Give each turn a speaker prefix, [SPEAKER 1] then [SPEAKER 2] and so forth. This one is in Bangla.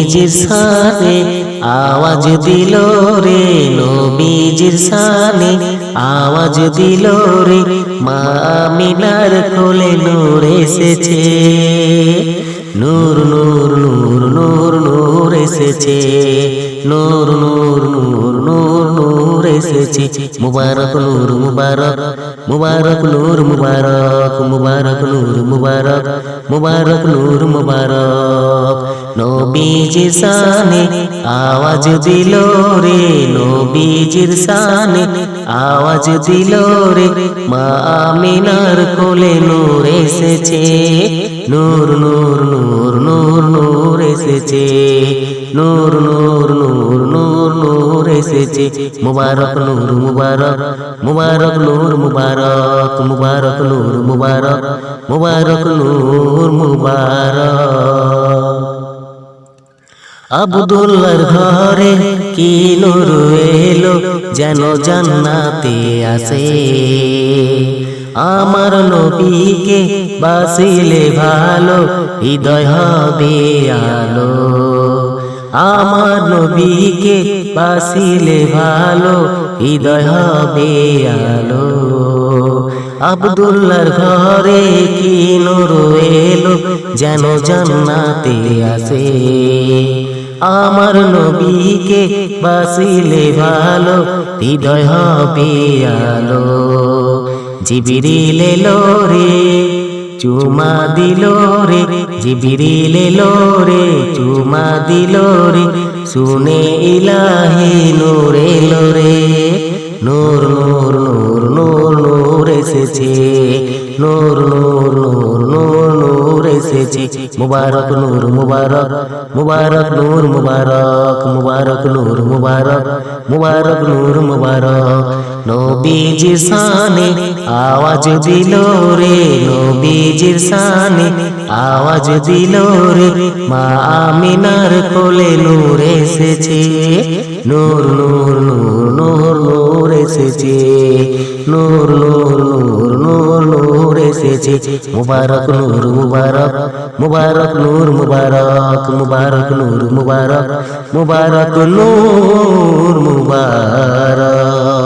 [SPEAKER 1] নবীজির শানে আওয়াজ দিল রে, নবীজির শানে আওয়াজ দিল রে, মা আমিনার কোলে নূর এসেছে, নূর নূর নূর নূর নূর এসেছে, নূর নূর নূর নূর নূর এসেছে। মুবারক নূর মুবারক, মুবারক নূর মুবারক, মুবারক নূর মুবারক, মুবারক নূর মুবারক। নবীজির শানে আওয়াজ দিল রে, নবীজির শানে আওয়াজ দিল রে, মা আমিনার কোলে নূর এসেছে, নূর নূর নূর নূর নূর এসেছে, নূর নূর নূর নূর নূর এসেছে। মুবারক নূর মুবারক, মুবারক নূর মুবারক, মুবারক নূর মুবারক, মুবারক নূর মুবারক। আব্দুল্লাহর ঘরে কি নূর এলো, যেন জান্নাতে আসে। আমার নবীকে বাসিলে ভালো, হৃদয় হবে আলো। আমার নবীকে বাসিলে ভালো, হৃদয় হবে আলো। আব্দুল্লাহর ঘরে কি নূর এলো, যেন জান্নাতে আসে। আমার নবীকে বাসিলে ভালো, হৃদয় হবে আলো। জিবরিল এলো রে, চুমা দিল রে, জিবরিল এলো রে, চুমা দিল রে, শুনে ইলাহি নূর এলো রে, নূর নূর নূর নূর নূর এসেছে, নূর নূর নূর নূর নূর এসেছে। মুবারক নূর মুবারক, মুবারক নূর মুবারক, মুবারক নূর মুবারক, মুবারক নূর মুবারক। নবীজির শানে আওয়াজ দিল রে, নবীজির শানে আওয়াজ দিল রে, মা আমিনার কোলে নূর এসেছে, নূর নূর নূর নূর নূর এসেছে, নূর নূর নূর নূর নূর এসেছে। মুবারক নূর মুবারক, মুবারক নূর মুবারক, মুবারক নূর মুবারক, মুবারক নূর মুবারক।